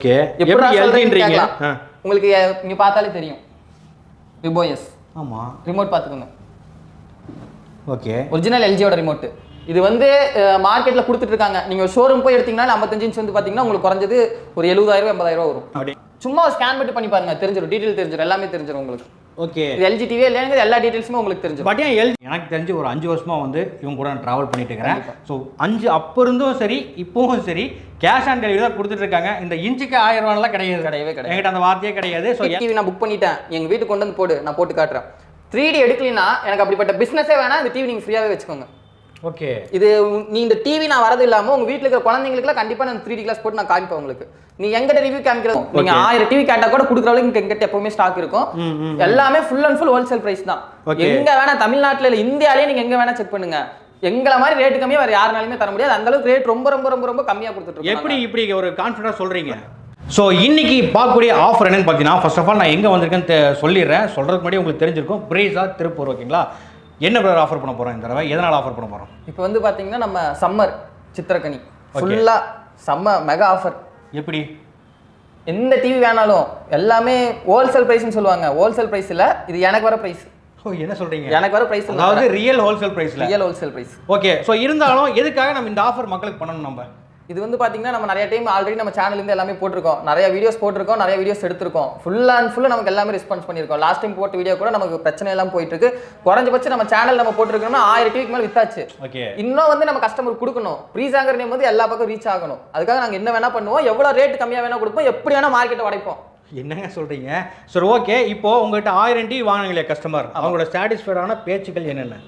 Okay, எப்படி எல்ஜின்றீங்க? உங்களுக்கு இங்க பார்த்தாலே தெரியும். விபோ எஸ். ஆமா, ரிமோட் பாத்துக்கோங்க. ஓகே, ஒரிஜினல் எல்ஜியோட ரிமோட். இது வந்து மார்க்கெட்ல கொடுத்துட்டு இருக்காங்க. நீங்க ஷோரூம் போய் எடுத்தீங்கன்னா 55 இன்ச் வந்து பாத்தீங்கன்னா உங்களுக்கு குறைஞ்சது ஒரு 70,000 80,000 வரும். சும்மா ஸ்கேன் பண்ணி பாருங்க, தெரிஞ்சிடும். டீடைல் தெரிஞ்சிடும், எல்லாமே தெரிஞ்சிடும் உங்களுக்கு. ஓகே, எல்ஜி டிவி இல்லைங்க, எல்லா டீடைல்ஸுமே உங்களுக்கு தெரிஞ்சிடும். பட் ஏன் எல்ஜி? எனக்கு தெரிஞ்சு ஒரு 5 வருஷமா வந்து இவங்க கூட நான் டிராவல் பண்ணிட்டு இருக்கிறேன். ஸோ 5 அப்போ இருந்தும் சரி இப்போவும் சரி கேஷ் ஆன் டெலிவரி தான் கொடுத்துட்டு இருக்காங்க. இந்த இன்ச்சுக்கு 1000 ரூபாய்லாம் கிடையாது, கிடையவே கிடையாது. என்கிட்ட அந்த வார்த்தையே கிடையாது. ஸோ டிவி நான் புக் பண்ணிட்டேன், எங்க வீட்டுக்கு கொண்டு வந்து போடு, நான் போட்டு காட்டுறேன். 3D எடுக்கலைன்னா எனக்கு அப்படிப்பட்ட பிசினஸே வேணாம். இந்த டிவி நீங்க ஃப்ரீயாவே வச்சுக்கோங்க. ஓகே, இது நீ இந்த டிவி நான் வரது இல்லாம உங்க வீட்டுல இருக்கிற குழந்தைங்களுக்குலாம் கண்டிப்பா நான் 3D கிளாஸ் போட்டு நான் காமிப்பேன் உங்களுக்கு. நீ எங்கிட்ட ரிவ்யூ காமிக்கிறது, நீங்க 1000 டிவி கேட்டா கூட கொடுக்குற அளவுக்கு எங்கிட்ட எப்பவுமே ஸ்டாக் இருக்கும். எல்லாமே full and full wholesale price தான். எங்க வேணா தமிழ்நாட்டுல இல்ல இந்தியாலயே நீங்க எங்க வேணா செக் பண்ணுங்க. எங்களை மாதிரி ரேட்டு கம்மியா வேற யாருனாலுமே தர முடியாது. அந்த அளவுக்கு ரேட் ரொம்ப ரொம்ப ரொம்ப ரொம்ப கம்மியா கொடுத்துட்டு இருக்கோம். எப்படி இப்படி ஒரு கான்ஃபிடன்டா சொல்றீங்க? ஸோ இன்னைக்கு பார்க்கக்கூடிய ஆஃபர் என்னன்னு பார்த்தீங்கன்னா, ஃபர்ஸ்ட் ஆஃப் ஆல் நான் எங்கே வந்திருக்கேன்னு சொல்லிடுறேன். சொல்கிறதுக்கு முன்னாடி உங்களுக்கு தெரிஞ்சிருக்கும். பிரேஸா திருப்பூர், ஓகேங்களா? என்ன பிரதர் ஆஃபர் பண்ண போகிறோம் இந்த தடவை? எதனால் ஆஃபர் பண்ண போகிறோம்? இப்போ வந்து பார்த்தீங்கன்னா நம்ம சம்மர் சித்திரக்கனி ஃபுல்லாக செம்ம மெகா ஆஃபர். எப்படி? எந்த டிவி வேணாலும் எல்லாமே ஹோல்சேல் ப்ரைஸ்னு சொல்லுவாங்க. ஹோல்சேல் ப்ரைஸ் இல்லை, இது எனக்கு வர ப்ரைஸ். ஓ, என்ன சொல்கிறீங்க? எனக்கு வர ப்ரைஸ் அதாவது ரியல் ஹோல்சேல் ப்ரைஸில்? Real wholesale price. Okay, so இருந்தாலும் எதுக்காக நம்ம இந்த ஆஃபர் மக்களுக்கு பண்ணணும்? நம்ம இது வந்து பாத்தீங்கன்னா நம்ம நிறைய டைம் ஆல்ரெடி நம்ம சேனல்லேருந்து எல்லாமே போட்டிருக்கோம், நிறைய வீடியோஸ் போட்டிருக்கோம், நிறைய வீடியோஸ் எடுத்திருக்கோம். ஃபுல் அண்ட் ஃபுல்லாக நமக்கு எல்லாமே ரெஸ்பான்ஸ் பண்ணியிருக்கோம். லாஸ்ட் டைம் போட்ட வீடியோ கூட நமக்கு பிரச்சனை எல்லாம் போயிட்டு இருக்கு. குறைஞ்சபட்சம் நம்ம சேனல் நம்ம போட்டிருக்கோம்னா 1000 டிவிக்கு மேலே வித்தாச்சு. ஓகே, இன்னும் வந்து நம்ம கஸ்டமர் கொடுக்கணும். ப்ரீசாங்கர் நேம் வந்து எல்லா பக்கம் ரீச் ஆகணும். அதுக்காக நாங்கள் என்ன வேணா பண்ணுவோம், எவ்வளோ ரேட் கம்மியாக வேணா கொடுப்போம், எப்படி வேணா மார்க்கெட்டை உடைப்போம். என்னங்க சொல்றீங்க? சரி, ஓகே. இப்போ உங்ககிட்ட 1000 டிவி வாங்கினீங்களே கஸ்டமர், அவங்களோட சாட்டிஸ்ஃபைடான பேச்சுக்கள் என்னென்ன?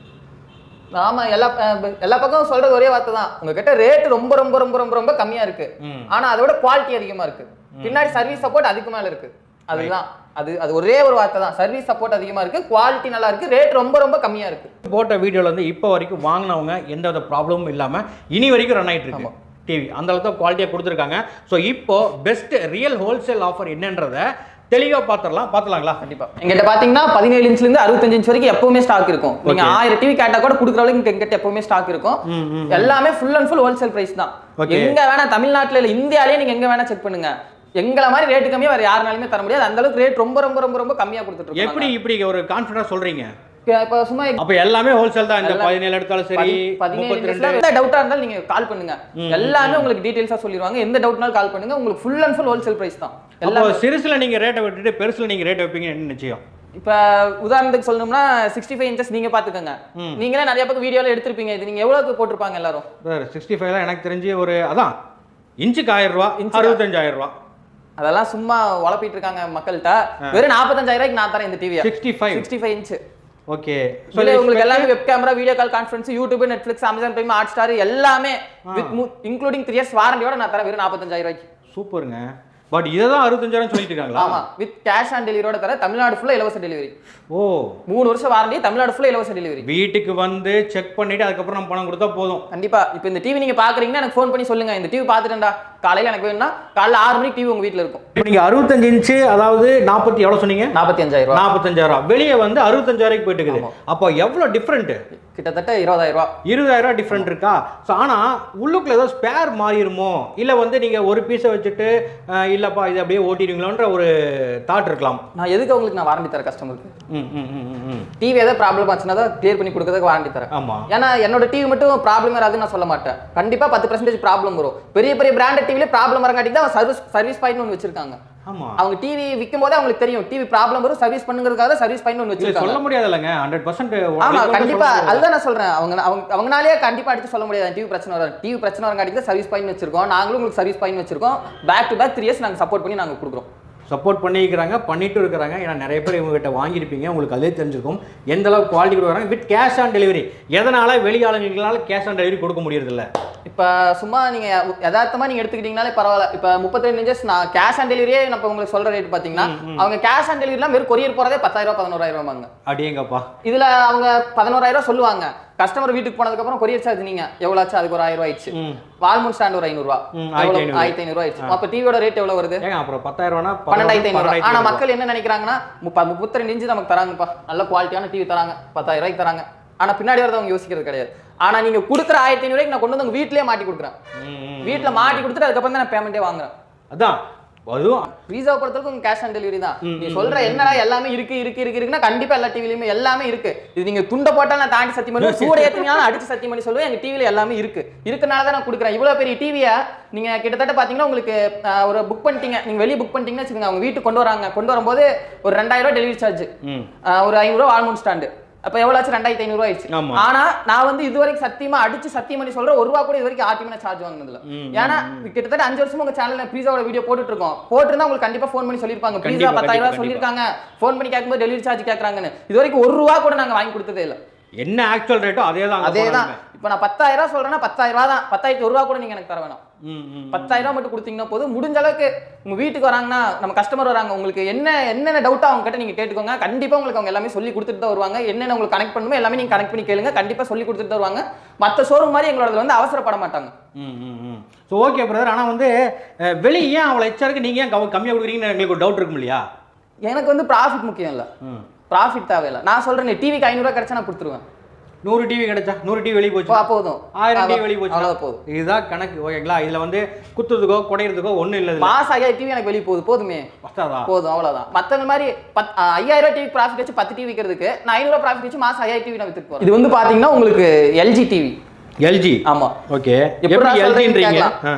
ஆமா, எல்லா பக்கம் சொல்றது ஒரே வார்த்தை தான். உங்ககிட்ட ரேட் ரொம்ப ரொம்ப ரொம்ப ரொம்ப ரொம்ப கம்மியா இருக்கு, ஆனா அதோட குவாலிட்டி அதிகமா இருக்கு, பின்னாடி சர்வீஸ் சப்போர்ட் அதுக்கு மேல இருக்கு. அதுதான் அது ஒரே ஒரு வார்த்தை தான். சர்வீஸ் சப்போர்ட் அதிகமா இருக்கு, குவாலிட்டி நல்லா இருக்கு, ரேட் ரொம்ப ரொம்ப கம்மியா இருக்கு. போட்ட வீடியோல வந்து இப்போ வரைக்கும் வாங்கினவங்க எந்த வித ப்ராப்ளமும் இல்லாம இனி வரைக்கும் ரன் ஆயிட்டு இருக்கு டிவி. அந்த அளவுக்கு குவாலிட்டியா கொடுத்துருக்காங்க. ஸோ இப்போ பெஸ்ட் ரியல் ஹோல்சேல் ஆஃபர் என்னன்றத தெளிவா பாத்துலாங்களா? கண்டிப்பா. எங்கிட்ட பாத்தீங்கன்னா 17 இன்ச்ல இருந்து 65 இன்ச் வரைக்கும் எப்பவுமே ஸ்டாக் இருக்கும். நீங்க 1000 டிவி கேட்டா கூட கொடுக்குற அளவுக்கு எங்கிட்ட எப்பவுமே ஸ்டாக் இருக்கும். எல்லாமே full and full wholesale price தான். எங்க வேணா தமிழ்நாட்டுல இல்ல இந்தியாலயே நீங்க எங்க வேணா செக் பண்ணுங்க. எங்களை மாதிரி ரேட்டு கம்மியா வேற யாருனாலுமே தர முடியாது. அந்த அளவுக்கு ரேட் ரொம்ப ரொம்ப ரொம்ப ரொம்ப கம்மியா கொடுத்துட்டு இருக்கோம். எப்படி இப்படி ஒரு கான்ஃபிடன்டா சொல்றீங்க? இப்ப சும்மா அப்ப எல்லாமே ஹோல்சேல் தான். இந்த 17 எடுத்தாலும் சரி, 32 எந்த டவுட்டா இருந்தாலும் நீங்க கால் பண்ணுங்க. எல்லாமே உங்களுக்கு டீடைல்ஸா சொல்லிடுவாங்க. எந்த டவுட்னாலும் கால் பண்ணுங்க. உங்களுக்கு full and full wholesale price தான். அப்போ சிறுசுல நீங்க ரேட்டை விட்டுட்டு பெருசுல நீங்க ரேட் வைப்பீங்க என்ன நிச்சயம்? இப்ப உதாரணத்துக்கு சொல்லணும்னா 65 இன்ச்சஸ் நீங்க பாத்துக்கோங்க. நீங்களே நிறைய பக்கம் வீடியோல எடுத்திருப்பீங்க. இது நீங்க எவ்வளவுக்கு போட்டிருப்பாங்க எல்லாரும்? 65 தான் எனக்கு தெரிஞ்சு ஒரு அதான் இன்ச்சுக்கு 1000 ரூபாய், 65,000 ரூபாய். அதெல்லாம் சும்மா உழப்பிட்டு இருக்காங்க மக்கள்கிட்ட. வெறும் 45,000 ரூபாய்க்கு நான் தரேன் இந்த டிவியை. 65 இன்ச். ஓகே, உங்களுக்கு எல்லாமே web camera, video call conference, YouTube, Netflix, Amazon prime, Hotstar எல்லாமே வித் இன்க்ளூடிங் 3 இயர்ஸ் வாரண்டியோட நான் தரேன் வெறும் 45,000 ரூபாய்க்கு. சூப்பருங்க. பட் இததான் 65,000 சொல்லிட்டு இருக்காங்களா? ஆமா, வித் கேஷ் ஆன் டெலிவரியோட தர. தமிழ்நாடு ஃபுல்லா இலவச டெலிவரி. ஓ, 3 வருஷம் வாரண்டி, தமிழ்நாடு ஃபுல்லா இலவச டெலிவரி. வீட்டுக்கு வந்து செக் பண்ணிட்டு அதுக்கப்புறம் நம்ம பணம் கொடுத்தா போதும். கண்டிப்பா. இப்போ இந்த டிவி நீங்க பாக்குறீங்கன்னா எனக்கு ஃபோன் பண்ணி சொல்லுங்க, இந்த டிவி பாத்துட்டேன்டா, காலையில எனக்கு வேணும்னா காலைல 6 மணிக்கு டிவி உங்க வீட்ல இருக்கும். இப்போ நீங்க 65 இன்ச் அதாவது 40 எவ்வளவு சொன்னீங்க? 45,000 ரூபாய். 45,000 வெளியே வந்து 65,000 போயிட்டு இருக்குது. அப்போ எவ்வளவு டிஃபரெண்ட்? கிட்டத்தட்ட 20,000 ரூபாய். 20,000 டிஃபரெண்ட் இருக்கா? ஸோ ஆனால் உள்ளுக்குள்ள ஏதோ ஸ்பேர் மாறிடுமோ, இல்லை வந்து நீங்கள் ஒரு பீஸை வச்சுட்டு இல்லைப்பா இது அப்படியே ஓட்டிடுவீங்களோன்ற ஒரு தாட் இருக்கலாம். நான் எதுக்கு உங்களுக்கு நான் வாரண்டி தரேன் கஸ்டமருக்கு? டிவி ஏதாவது ப்ராப்ளம் ஆச்சுன்னா தான் கிளியர் பண்ணி கொடுக்கறதுக்கு வாரண்டி தரேன். ஆமாம், ஏன்னா என்னோட டிவி மட்டும் ப்ராப்ளம் வராதுன்னு நான் சொல்ல மாட்டேன். கண்டிப்பாக 10% ப்ராப்ளம் வரும். பெரிய பெரிய பிராண்டட் டிவிலே ப்ராப்ளம் வரங்காட்டி தான் சர்வீஸ் பாயிண்ட் ஒன்று வச்சிருக்காங்க. அவங்க டிவி விற்கும் போதே அவங்களுக்கு தெரியும் டிவி ப்ராப்ளம் வரும், சர்வீஸ் பண்ணுங்கிறதுக்காக சர்வீஸ் பாயிண்ட் ஒன்று வச்சிருக்காங்க. சொல்ல முடியாது இல்லைங்க 100%. ஆமா, கண்டிப்பா. அதுதான் நான் சொல்றேன். அவங்கனாலே கண்டிப்பா எடுத்து சொல்ல முடியாது டிவி பிரச்சனை வரும். டிவி பிரச்சனை வரங்காட்டி தான் சர்வீஸ் பாயிண்ட் வச்சிருக்கோம். நாங்களும் உங்களுக்கு சர்வீஸ் பாயிண்ட் வச்சிருக்கோம். பேக் டு பேக் 3 இயர்ஸ் நாங்கள் சப்போர்ட் பண்ணி நாங்கள் கொடுக்குறோம். சப்போர்ட் பண்ணிக்கிறாங்க, பண்ணிட்டு இருக்கிறாங்க. ஏன்னா நிறைய பேர் இவங்ககிட்ட வாங்கியிருப்பீங்க, உங்களுக்கு அதே தெரிஞ்சிருக்கும் எந்த அளவுக்கு குவாலிட்டி கொடுக்குறாங்க. With cash on delivery. எதனால வெளியாளுங்களால கேஷ் ஆன் டெலிவரி கொடுக்க முடியறதில்ல? இப்போ சும்மா நீங்க யதார்த்தமா நீங்க எடுத்துக்கிட்டீங்கனாலே பரவாயில்ல. இப்போ 32 இன்ச்சஸ் நான் கேஷ் ஆன் டெலிவரியே நம்ம உங்களுக்கு சொல்ற ரேட் பாத்தீங்கன்னா அவங்க கேஷ் ஆன் டெலிவரிலாம் வெறும் கொரியர் போறதே 10,000 11,000 வாங்க. அப்படியேங்கப்பா. இதுல அவங்க 11,000 சொல்லுவாங்க. கஸ்டமர் வீட்டுக்கு போனதுக்கு அப்புறம் கொரியர் சார்ஜ் நீங்க எவ்வளவு ஆச்சு? அதுக்கு ஒரு 1000 ரூபாய் ஆயிடுச்சு. வால்மூன் ஸ்டாண்ட் ஒரு 500 ரூபாய், 1500 ரூபாய் ஆயிடுச்சு. அப்ப டிவியோட ரேட் எவ்வளவு வருது? அப்புறம் 10,000 12,500. ஆனா மக்கள் என்ன நினைக்கிறாங்கன்னா 32 இன்ச் நமக்கு தராங்கப்பா, நல்ல குவாலிட்டியான டிவி தராங்க, 10,000 ரூபாய்க்கு தராங்க. ஆனா பின்னாடி வரது அவங்க யோசிக்கிறது கிடையாது. ஆனா நீங்க கொடுக்குற 1500 ரூபாய்க்கு நான் கொண்டு வந்து உங்க வீட்லயே மாட்டி கொடுக்குறேன். வீட்டுல மாட்டி கொடுத்துட்டு அதுக்கப்புறம் தான் நான் பேமெண்ட்டே வாங்குறேன். அதான் அதுவும் ப்ரீஸாவை பொறுத்தவரைக்கும் உங்க கேஷ் ஆன் டெலிவரி தான். நீ சொல்ற என்னடா எல்லாமே இருக்குன்னா கண்டிப்பா எல்லா டிவிலையுமே எல்லாமே இருக்கு. இது நீங்க துண்டை போட்டா நான் தாண்டி சத்தியம் பண்ணுவேன், சூட ஏத்தினாலும் அடிச்சு சத்தியம் பண்ணி சொல்லுவேன். எங்க டிவில எல்லாமே இருக்கனால தான் நான் கொடுக்குறேன். இவ்வளவு பெரிய டிவியை நீங்க கிட்டத்தட்ட பாத்தீங்கன்னா உங்களுக்கு ஒரு புக் பண்ணிட்டீங்க, நீங்க வெளியே புக் பண்ணிட்டீங்கன்னு வச்சுக்கோங்க, அவங்க வீட்டுக்கு கொண்டு வரும்போது ஒரு 2000 ரூபாய் டெலிவரி சார்ஜ், ஒரு 500 ரூபாய் வால்மவுண்ட் ஸ்டாண்டு, அப்ப எவ்வளவு ஆச்சு? 2500 ரூபாய் ஆயிடுச்சு. ஆனா நான் வந்து இதுவரைக்கும் சத்தியமா அடிச்சு சத்தியம் பண்ணி சொல்றேன், 1 ரூபாய் கூட இது வரைக்கும் ஆர்டிஎம் சார்ஜ் வாங்குனதுல. ஏன்னா கிட்டத்தட்ட 5 வருஷமா உங்க சேனல்ல பீஸாவோட வீடியோ போட்டுட்டு இருக்கோம். போட்டுருந்தா உங்களுக்கு கண்டிப்பா ஃபோன் பண்ணி சொல்லிருப்பாங்க, பீஸா 10000 ரூபாய் சொல்லிருக்காங்க, ஃபோன் பண்ணி கேட்கும்போது டெலிவரி சார்ஜ் கேட்கறாங்கன்னு. இது வரைக்கும் 1 ரூபாய் கூட நாங்க வாங்கி கொடுத்ததே இல்ல. என்ன ஆக்சுவல் ரேட்டோ அதேதான். இப்ப நான் 10000 ரூபாய் சொல்றேன்னா 10000 ரூபாய் தான். 10001 ரூபாய் கூட நீங்க எனக்கு தர வேணாம். 10000 ரூபாய் மட்டும் கொடுத்தீங்கன்னா போதும். முடிஞ்ச அளவுக்கு உங்க வீட்டுக்கு வராங்கன்னா, நம்ம கஸ்டமர் வராங்க, உங்களுக்கு என்னென்ன டவுட்டா அவங்க கிட்ட நீங்க கேட்டுக்கோங்க. கண்டிப்பா உங்களுக்கு அவங்க எல்லாமே சொல்லி கொடுத்துட்டு தான் வருவாங்க. என்னென்ன உங்களுக்கு கனெக்ட் பண்ணுமோ எல்லாமே நீங்க கனெக்ட் பண்ணி கேளுங்க, கண்டிப்பா சொல்லி கொடுத்துட்டு தான் வருவாங்க. மற்ற ஷோரூம் மாதிரி எங்களோட வந்து அவசரப்பட மாட்டாங்க. So okay brother. ஆனால் வந்து வெளியே ஏன் அவ்வளோ எச்சாருக்கு நீங்கள் ஏன் கம்மியாக கொடுக்குறீங்கன்னு எங்களுக்கு ஒரு டவுட் இருக்கும் இல்லையா? எனக்கு வந்து ப்ராஃபிட் முக்கியம் இல்லை, ப்ராஃபிட் தேவையில்லை. நான் சொல்றேன், டிவிக்கு 500 ரூபாய் கிடைச்சா நான் கொடுத்துருவேன். 100 டிவி கிடைச்சா 100 டிவி வெளியே போச்சு போதும், 1000 டிவி வெளியே போச்சு போதும். இதுதான் கணக்கு. ஓகேங்களா? இதுல வந்து குத்துறதுக்கோ குடையிறதுக்கோ ஒன்றும் இல்லை. மாசம் 5000 டிவி எனக்கு வெளியே போதுமே, போதும், அவ்வளோதான். மற்றவங்க மாதிரி 5000 ரூபாய் டிவி ப்ராஃபிட் வச்சு 10 டிவி விற்கிறதுக்கு நான் 500 ரூபாய் ப்ராஃபிட் வச்சு மாசம் 5000 டிவி நான் வித்துட்டு போறேன். இது வந்து பாத்தீங்கன்னா உங்களுக்கு எல்ஜி டிவி. எல்ஜி? ஆமா. ஓகே. எப்படி எல்ஜின்றீங்க?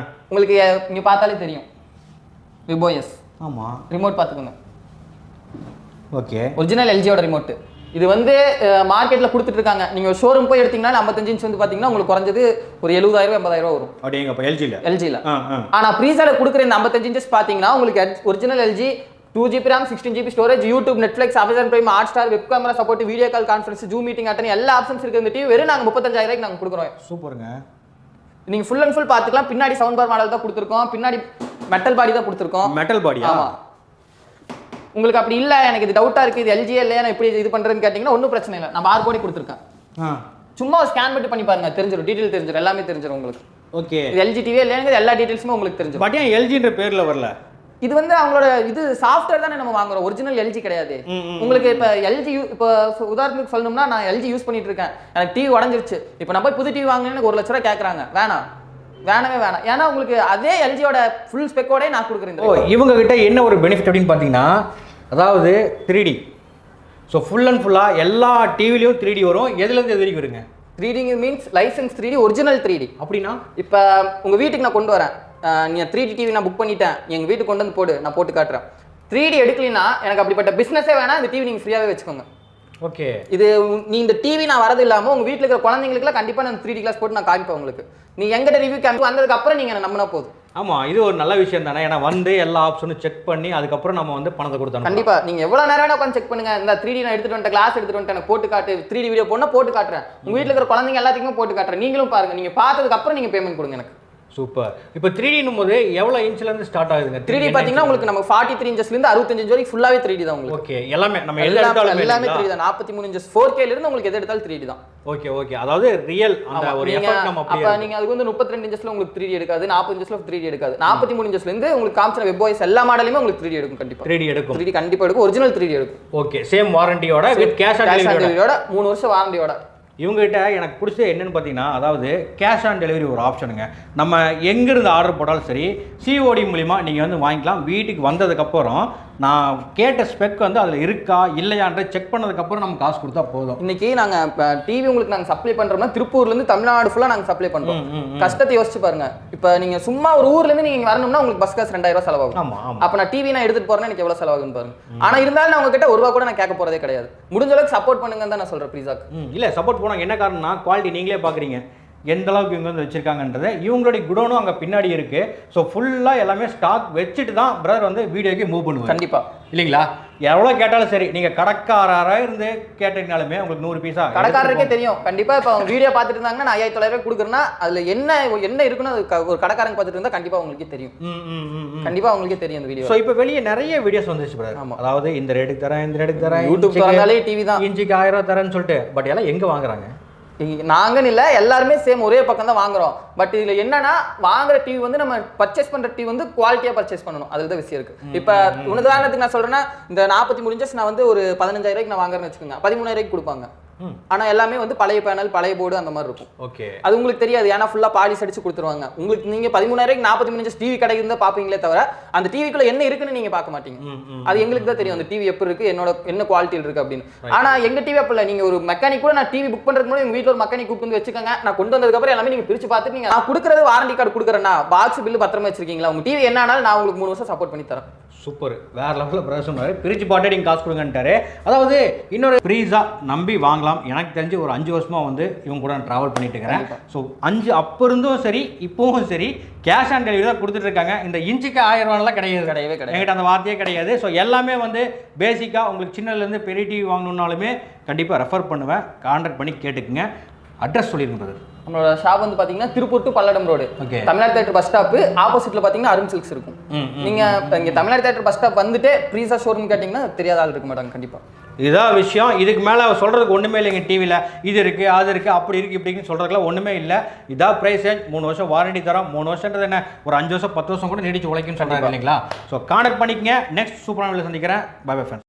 உங்களுக்கு நீங்க பார்த்தாலே தெரியும், விபோஎஸ். ஆமா, ரிமோட் பாத்துக்கோங்க. ஓகே, ஒரிஜினல் எல்ஜியோட ரிமோட். இது வந்து மார்க்கெட்ல கொடுத்துட்டு இருக்காங்க. நீங்க ஷோரூம் போய் எடுத்தீங்கன்னா 55 இன்ச் வந்து பாத்தீங்கன்னா உங்களுக்கு குறைஞ்சது ஒரு 70000 80000 வரும். அப்படிங்கப்ப எல்ஜில. ஆனா ப்ரீஸால கொடுக்குற இந்த 55 இன்ச்சஸ் பாத்தீங்கன்னா உங்களுக்கு original LG 2GB RAM 16GB storage, YouTube, Netflix, Amazon prime, Hotstar, web camera support, video call conference, zoom meeting attend எல்லா ஆப்ஷன்ஸ் இருக்கு. இந்த டிவி வெறும் நாங்க 35000 ரூபாய்க்கு நாங்க கொடுக்குறோம். சூப்பருங்க. நீங்க ஃபுல் அண்ட் ஃபுல் பாத்துக்கலாம். பின்னாடி சவுண்ட் பார் மாடல் தான் கொடுத்துருக்கோம், பின்னாடி மெட்டல் பாடி தான் கொடுத்துருக்கோம். மெட்டல் பாடியா? ஆமா. உங்களுக்கு அப்படி இல்ல, எனக்கு இது டவுட்டா இருக்கு, இது எல்ஜி இல்லையா, நான் இப்படி இது பண்றேன்னு கேட்டீங்கன்னா ஒன்றும் பிரச்சனை இல்லை. நான் பார்கோடி கொடுத்துருக்கேன், சும்மா ஸ்கேன் மட்டும் பண்ணி பாருங்க, தெரிஞ்சிடும், டீடைல் தெரிஞ்சிடும், எல்லாமே தெரிஞ்சிடும் உங்களுக்கு. ஓகே, இது எல்ஜி டிவி இல்லையா எல்லா டீடைல்ஸுமே உங்களுக்கு தெரிஞ்சிடும். பட் ஏன் எல்ஜின்ற பேர்ல வரல? இது வந்து அவங்களோட இது சாஃப்ட்வேர் தானே நம்ம வாங்குறோம், ஒரிஜினல் எல்ஜி கிடையாது. உங்களுக்கு இப்ப எல்ஜி இப்போ உதாரணத்துக்கு சொல்லணும்னா நான் எல்ஜி யூஸ் பண்ணிட்டு இருக்கேன், எனக்கு டிவி உடஞ்சிருச்சு, இப்போ நம்ம போய் புது டிவி வாங்கினேன்னு எனக்கு 1 லட்ச ரூபாய் கேட்கறாங்க, வேணவே வேணாம். ஏன்னா உங்களுக்கு அதே எல்ஜியோட ஃபுல் ஸ்பெக்கோட நான் கொடுக்குறேன். ஓ, இவங்க கிட்ட என்ன ஒரு பெனிஃபிட் அப்படின்னு பார்த்தீங்கன்னா, அதாவது 3D. ஸோ ஃபுல் அண்ட் ஃபுல்லாக எல்லா டிவிலையும் 3D வரும். எதுலேருந்து எது வரைக்கும் வருங்க? 3D means licence 3D, original 3D. அப்படின்னா இப்போ உங்கள் வீட்டுக்கு நான் கொண்டு வரேன், நீங்கள் 3D டிவி நான் புக் பண்ணிட்டேன், எங்கள் வீட்டுக்கு கொண்டு வந்து போடு, நான் போட்டு காட்டுறேன். 3D எடுக்கலைன்னா எனக்கு அப்படிப்பட்ட பிஸ்னஸே வேணாம், இந்த டிவி நீங்கள் ஃப்ரீயாகவே வச்சுக்கோங்க. ஓகே, இது நீ இந்த டிவி நான் வரது இல்லாமல் உங்கள் வீட்டில் இருக்கிற குழந்தைங்களுக்குலாம் கண்டிப்பாக நான் 3D கிளாஸ் போட்டு நான் காமிப்பேன் உங்களுக்கு. நீ எங்கிட்ட ரிவ்யூ கேம்ப் வந்ததுக்கப்புறம் நீங்கள் நம்பினா போதும். ஆமாம், இது ஒரு நல்ல விஷயம் தானே. ஏன்னா வந்து எல்லா ஆப்ஷனும் செக் பண்ணி அதுக்கப்புறம் நம்ம வந்து பணத்தை கொடுத்தோம். கண்டிப்பாக நீங்கள் எவ்வளோ நேரம் உட்காந்து செக் பண்ணுங்க. இந்த 3D நான் எடுத்துகிட்டு வந்துட்டேன், கிளாஸ் எடுத்துகிட்டு வந்துட்டேன், எனக்கு போட்டு காட்டு, 3D வீடியோ போனால் போட்டு காட்டுறேன், உங்கள் வீட்டில் இருக்கிற குழந்தைங்க எல்லாத்துக்குமே போட்டு காட்டுறேன், நீங்களும் பாருங்கள். நீங்கள் பார்த்ததுக்கப்புறம் நீங்கள் பேமெண்ட் கொடுங்க எனக்கு. சூப்பர். இப்போ 3Dனும் போது எவ்வளோ இன்ச்லேருந்து ஸ்டார்ட் ஆகுதுங்க? 3D பார்த்தீங்கன்னா உங்களுக்கு நம்ம 43 இன்ச்சஸ்லேருந்து 65 இன்ச் வரைக்கும் ஃபுல்லாகவே 3D தான் உங்களுக்கு. ஓகே, எல்லாமே நம்ம எல்லாமே 3D தான். 43 இன்ச்சஸ் 4K இருந்து உங்களுக்கு எது எடுத்தாலும் 3D தான். ஓகே ஓகே, அதாவது ரியல் அந்த ஒரு எஃபெக்ட் நம்ம அப்படியே. அப்ப நீங்க அதுக்கு வந்து 32 இன்ச்சஸ்ல உங்களுக்கு 3D எடுக்காது, 40 இன்ச்சஸ்ல 3D எடுக்காது. 43 இன்ச்சஸ்ல இருந்து உங்களுக்கு காமிச்ச வெப்வாய்ஸ் எல்லா மாடலுமே உங்களுக்கு 3D எடுக்கும். கண்டிப்பா 3D எடுக்கும். 3D கண்டிப்பா எடுக்கும், ஒரிஜினல் 3D எடுக்கும். ஓகே, சேம் வாரண்டியோட வித் கேஷ் ஆன் டெலிவரியோட 3 வருஷம் வாரண்டியோட. இவங்ககிட்ட எனக்கு பிடிச்சது என்னன்னு பார்த்தீங்கன்னா, அதாவது கேஷ் ஆன் டெலிவரி ஒரு ஆப்ஷனுங்க. நம்ம எங்கேருந்து ஆர்டர் போட்டாலும் சரி, சிஓடி மூலிமா நீங்கள் வந்து வாங்கிக்கலாம். வீட்டுக்கு வந்ததுக்கப்புறம் நான் கேட்ட ஸ்பெக் வந்து அதில் இருக்கா இல்லையான்ற செக் பண்ணதுக்கப்புறம் நம்ம காசு கொடுத்தா போதும். இன்னைக்கு நாங்கள் டிவி உங்களுக்கு நாங்கள் சப்ளை பண்ணுறோம்னா திருப்பூர்லேருந்து தமிழ்நாடு ஃபுல்லாக நாங்கள் சப்ளை பண்ணுறோம். கஷ்டத்தை யோசிச்சு பாருங்க. இப்போ நீங்கள் சும்மா ஒரு ஊர்லேருந்து நீங்கள் வரணும்னா உங்களுக்கு பஸ் காசு 2000 ரூபா செலவாகும். ஆமாம், அப்போ நான் டிவி நான் எடுத்துகிட்டு போகிறேன்னா எனக்கு எவ்வளோ செலவாகுன்னு பாருங்க. ஆனால் இருந்தாலும் நான் உங்ககிட்ட 1 ரூபா கூட நான் கேட்க போகிறதே கிடையாது. முடிஞ்ச அளவுக்கு சப்போர்ட் பண்ணுங்கன்னு தான் நான் சொல்கிறேன் ப்ளீஸாக்கு. இல்லை, சப்போர்ட் போனாங்க என்ன காரணம்னா, குவாலிட்டி நீங்களே பார்க்குறீங்க எந்த அளவுக்கு இவங்க வந்து வச்சிருக்காங்கன்றது. இவங்களுடைய குடோனும் அங்கே பின்னாடி இருக்கு. ஸோ ஃபுல்லாக எல்லாமே ஸ்டாக் வச்சுட்டு தான் பிரதர் வந்து வீடியோக்கு மூவ் பண்ணுவாங்க. கண்டிப்பாக இல்லைங்களா? எவ்வளோ கேட்டாலும் சரி, நீங்கள் கடைக்காரராக இருந்து கேட்டீங்கனாலுமே உங்களுக்கு 100 பீஸா கடைக்காரருக்கே தெரியும். கண்டிப்பாக இப்போ அவங்க வீடியோ பார்த்துட்டு இருந்தாங்கன்னா நான் 5900 கொடுக்குறேன்னா அதில் என்ன இருக்குன்னு ஒரு கடைக்காரங்க பார்த்துட்டு இருந்தால் கண்டிப்பாக அவங்களுக்கே தெரியும். கண்டிப்பாக அவங்களுக்கே தெரியும் அந்த வீடியோ. ஸோ இப்போ வெளியே நிறைய வீடியோஸ் வந்துச்சு பிரதர். ஆமாம், அதாவது இந்த ரேட்டுக்கு தரேன், இந்த ரேட்டுக்கு தரேன், யூடியூப் திறந்தாலே டிவி தான், இன்ச்சுக்கு 1000 ரூபா தரேன்னு சொல்லிட்டு. பட் எல்லாம் எங்கே வாங்குறாங்க? நாங்கன்னு இல்லை, எல்லாருமே சேம் ஒரே பக்கம் தான் வாங்குறோம். பட் இதில் என்னன்னா, வாங்குற டிவி வந்து நம்ம பர்ச்சேஸ் பண்ணுற டிவி வந்து குவாலிட்டியாக பர்ச்சேஸ் பண்ணணும். அதில் தான் விஷயம் இருக்கு. இப்போ உதாரணத்துக்கு நான் சொல்றேன்னா, இந்த 43 இன்ச்சஸ் நான் வந்து ஒரு 15000 ரூபாய்க்கு நான் வாங்குறேன்னு வச்சுக்கோங்க, 13000 ரூபாய்க்கு கொடுப்பாங்க. ஆனா எல்லாமே வந்து பழைய பேனல் பழைய போர்டு அந்த மாதிரி இருக்கும். ஓகே, அது உங்களுக்கு தெரியாது, ஏன்னா ஃபுல்லா பாலிஷ் அடிச்சு கொடுத்துருவாங்க உங்களுக்கு. நீங்க 13,000 43 இன்ச் டிவி கடைக்கு இருந்தா பாப்பீங்களே தவிர அந்த டிவிக்குள்ள என்ன இருக்குன்னு நீங்க பார்க்க மாட்டீங்க. அது எங்களுக்கு தான் தெரியும் அந்த டிவி எப்படி இருக்கு, என்ன குவாலிட்டியில் இருக்கு அப்படின்னு. ஆனா எங்க டிவி அப்ப இல்ல, நீங்க ஒரு மெக்கானிக் கூட நான் டிவி புக் பண்றதுக்கு முன்னாடி உங்க வீட்டுல ஒரு மெக்கானிக் கூப்பிட்டு வந்து வச்சுக்கோங்க, நான் கொண்டு வந்ததுக்கு அப்புறம் எல்லாமே நீங்க பிரிச்சு பார்த்துட்டு நீங்க நான் கொடுக்குறது வாரண்டி கார்டு கொடுக்குறேன்னா பாக்ஸ் பில்லு பத்திரமா வச்சிருக்கீங்களா, உங்க டிவி என்ன ஆனாலும் நான் உங்களுக்கு 3 வருஷம் சப்போர்ட் பண்ணி தரேன். சூப்பர், வேற லெவலில் பிரதர் சொன்னார். பிரிச்சு பாட்டே நீங்கள் காசு கொடுங்கன்ட்டாரு. அதாவது இன்னொரு ப்ரீஸா நம்பி வாங்கலாம். எனக்கு தெரிஞ்சு ஒரு 5 வருஷமா வந்து இவங்க கூட நான் ட்ராவல் பண்ணிட்டு இருக்கிறேன். ஸோ 5 அப்போ இருந்தும் சரி இப்போவும் சரி கேஷ் ஆன் டெலிவரி தான் கொடுத்துட்டு இருக்காங்க. இந்த இன்ச்சுக்கு 1000 ரூபாய்லாம் கிடையவே கிடையாது, என்கிட்ட அந்த வார்த்தையே கிடையாது. ஸோ எல்லாமே வந்து பேசிக்காக உங்களுக்கு சின்னதுலேருந்து பெரிய டிவி வாங்கணுன்னாலுமே கண்டிப்பாக ரெஃபர் பண்ணுவேன், கான்டாக்ட் பண்ணி கேட்டுக்குங்க. அட்ரஸ் சொல்லிருங்க பிரதர். நம்மளோட ஷாப் வந்து பாத்தீங்கன்னா Tiruppur to Palladam road, Tamil Nadu theatre bus stop ஆப்போசிட்ல பாத்தீங்கன்னா அருண் சில்க்ஸ் இருக்கும். நீங்க இங்க தமிழ்நாடு தியேட்டர் பஸ் ஸ்டாப் வந்துட்டு ப்ரீஸா ஷோரூம் கேட்டீங்கன்னா தெரியாத ஆள் இருக்க மாட்டாங்க கண்டிப்பா. இதான் விஷயம். இதுக்கு மேலே சொல்கிறதுக்கு ஒன்றுமே இல்லைங்க. டிவியில் இது இருக்குது அது இருக்குது அப்படி இருக்குது இப்படின்னு சொல்கிறதுக்குலாம் ஒன்றுமே இல்லை. இதான் ப்ரைஸ். 3 வருஷம் வாரண்டி தரோம். 3 வருஷன்றது என்ன, ஒரு 5 வருஷம் 10 வருஷம் கூட நீடிச்சு உழைக்குன்னு சொல்கிறாங்க இல்லைங்களா. ஸோ கான்டாக்ட் பண்ணிக்கங்க. நெக்ஸ்ட் சூப்பரான வீடியோவில் சந்திக்கிறேன். Bye bye friends.